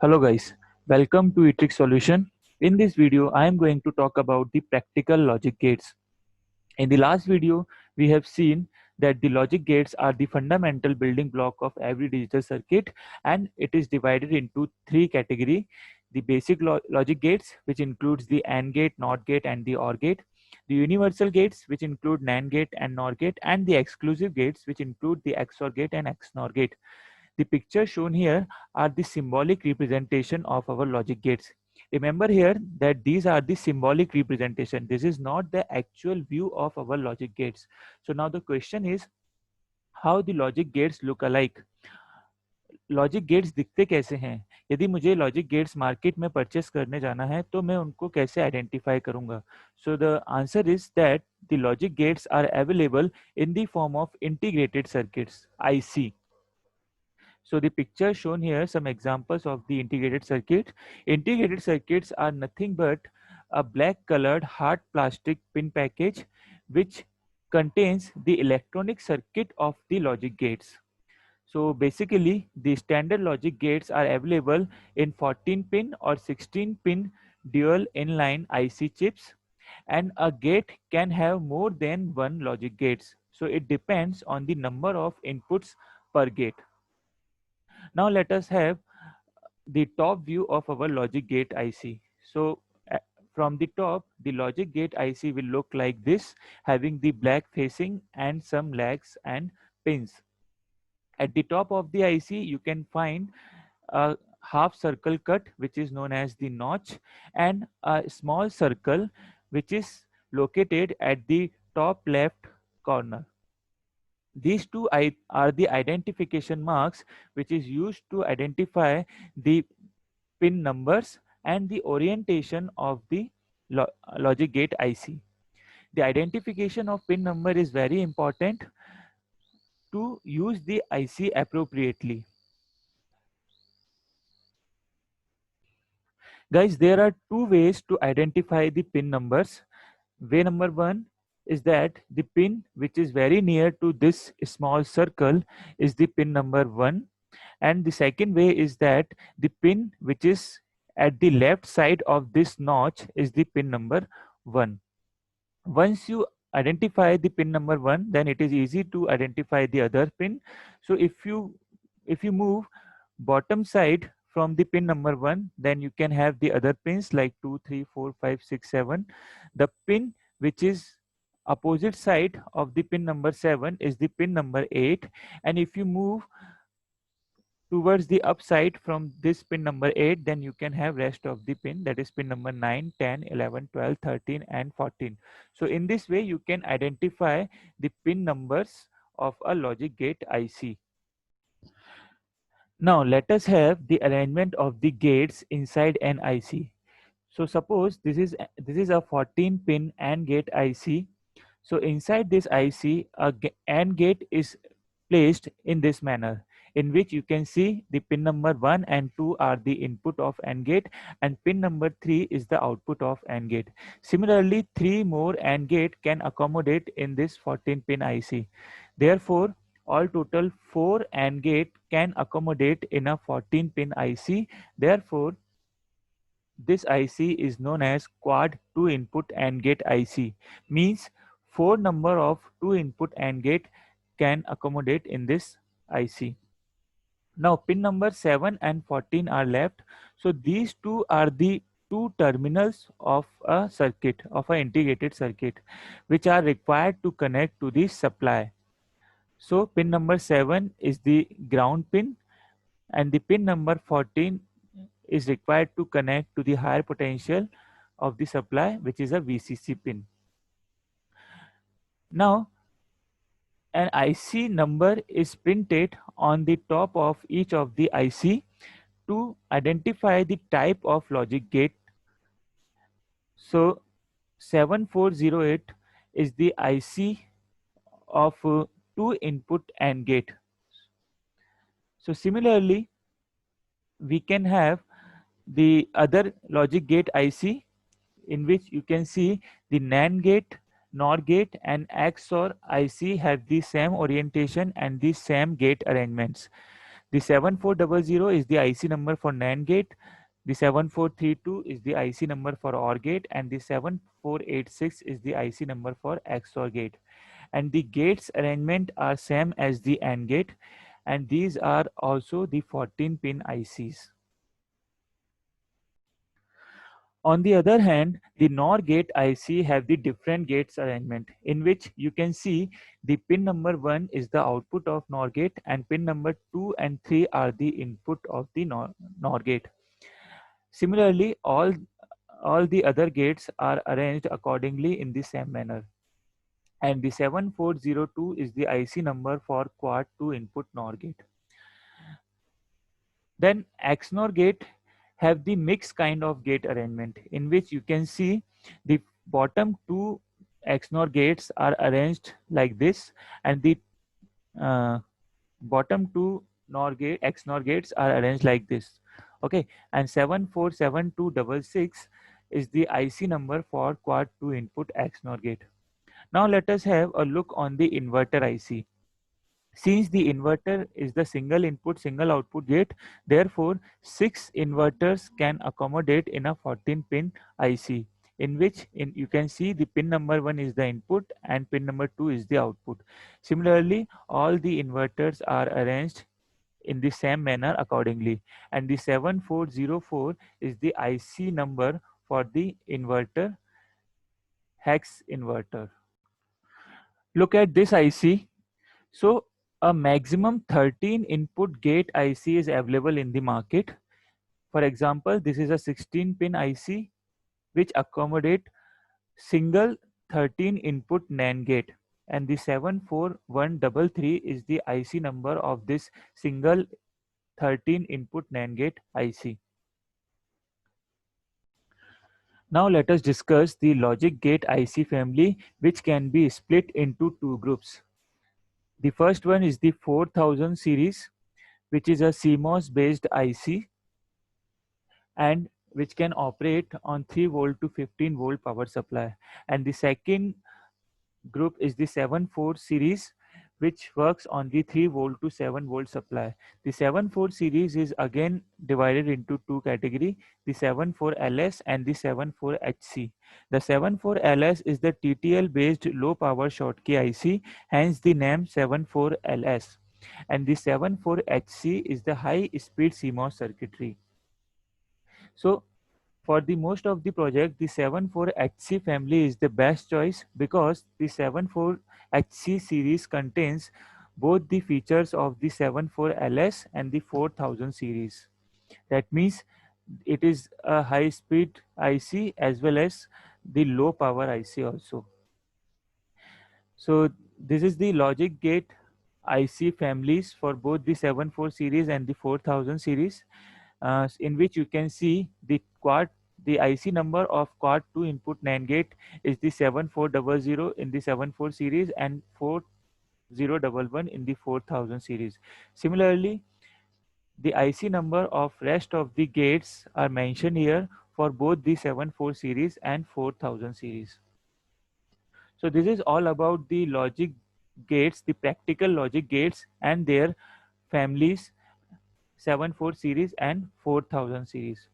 Hello guys, welcome to eTrick Solution. In this video, I am going to talk about the practical logic gates. In the last video, we have seen that the logic gates are the fundamental building block of every digital circuit, and it is divided into three categories. The basic logic gates, which includes the AND gate, NOT gate and the OR gate. The universal gates, which include NAND gate and NOR gate, and the exclusive gates, which include the XOR gate and XNOR gate. The pictures shown here are the symbolic representation of our logic gates. Remember here that these are the symbolic representation. This is not the actual view of our logic gates. So now the question is how the logic gates look alike. Logic gates दिखते कैसे हैं? यदि मुझे लॉजिक गेट्स market में purchase करने जाना है तो मैं उनको कैसे आइडेंटिफाई करूंगा? So the answer is that the logic gates are available in the form of integrated circuits, IC. So the picture shown here, some examples of the integrated circuit. Integrated circuits are nothing but a black colored hard plastic pin package which contains the electronic circuit of the logic gates. So basically the standard logic gates are available in 14 pin or 16 pin dual inline IC chips, and a gate can have more than one logic gates. So it depends on the number of inputs per gate. Now let us have the top view of our logic gate IC. So from the top, the logic gate IC will look like this, having the black facing and some lags and pins. At the top of the IC, you can find a half circle cut, which is known as the notch, and a small circle, which is located at the top left corner. These two are the identification marks which is used to identify the pin numbers and the orientation of the logic gate IC. The identification of pin number is very important to use the IC appropriately. Guys, there are two ways to identify the pin numbers. Way number one is that the pin which is very near to this small circle is the pin number 1, and the second way is that the pin which is at the left side of this notch is the pin number 1. Once you identify the pin number 1, then it is easy to identify the other pin. So if you move bottom side from the pin number 1, then you can have the other pins like 2, 3, 4, 5, 6, 7. The pin which is opposite side of the pin number 7 is the pin number 8, and if you move towards the upside from this pin number 8, then you can have rest of the pin, that is pin number 9, 10, 11, 12, 13 and 14. So in this way you can identify the pin numbers of a logic gate IC. Now let us have the arrangement of the gates inside an IC. So suppose this is a 14 pin AND gate IC. So inside this IC, a AND gate is placed in this manner, in which you can see the pin number 1 and 2 are the input of AND gate, and pin number 3 is the output of AND gate. Similarly, 3 more AND gate can accommodate in this 14 pin IC. Therefore, all total 4 AND gate can accommodate in a 14 pin IC. Therefore, this IC is known as quad 2 input AND gate IC, means 4 number of 2 input AND gate can accommodate in this IC. Now pin number 7 and 14 are left. So these two are the two terminals of a circuit, of an integrated circuit, which are required to connect to the supply. So pin number 7 is the ground pin, and the pin number 14 is required to connect to the higher potential of the supply, which is a VCC pin. Now an IC number is printed on the top of each of the IC to identify the type of logic gate. So 7408 is the IC of 2 input AND gate. So similarly, we can have the other logic gate IC, in which you can see the NAND gate, NOR gate and XOR IC have the same orientation and the same gate arrangements. The 7400 is the IC number for NAND gate. The 7432 is the IC number for OR gate, and the 7486 is the IC number for XOR gate. And the gates arrangement are same as the AND gate, and these are also the 14-pin ICs. On the other hand, the NOR gate IC have the different gates arrangement, in which you can see the pin number 1 is the output of NOR gate, and pin number 2 and 3 are the input of the NOR gate. Similarly, all the other gates are arranged accordingly in the same manner. And the 7402 is the IC number for quad 2 input NOR gate. Then XNOR gate have the mixed kind of gate arrangement, in which you can see the bottom two XNOR gates are arranged like this, and the uh, bottom two XNOR gates are arranged like this. Okay, and 747266 is the IC number for quad 2 input XNOR gate. Now let us have a look on the inverter IC. Since the inverter is the single input, single output gate, therefore 6 inverters can accommodate in a 14-pin IC, in which you can see the pin number 1 is the input and pin number 2 is the output. Similarly, all the inverters are arranged in the same manner accordingly, and the 7404 is the IC number for the inverter, hex inverter. Look at this IC. So a maximum 13 input gate IC is available in the market. For example, this is a 16-pin IC which accommodate single 13 input NAND gate, and the 74133 is the IC number of this single 13 input NAND gate IC. Now let us discuss the logic gate IC family, which can be split into two groups. The first one is the 4000 series, which is a CMOS based IC and which can operate on 3 volt to 15 volt power supply. And the second group is the 74 series, which works on the 3 volt to 7 volt supply. The 74 series is again divided into two categories, the 74LS and the 74HC. The 74LS is the TTL based low power Schottky IC, hence the name 74LS. And the 74HC is the high speed CMOS circuitry. So for the most of the project, the 74HC family is the best choice because the 74HC series contains both the features of the 74LS and the 4000 series. That means it is a high speed IC as well as the low power IC also. So this is the logic gate IC families for both the 74 series and the 4000 series, in which you can see the IC number of quad 2 input NAND gate is the 7400 in the 74 series and 4011 in the 4000 series. Similarly, the IC number of rest of the gates are mentioned here for both the 74 series and 4000 series. So this is all about the logic gates, the practical logic gates and their families, 74 series and 4000 series.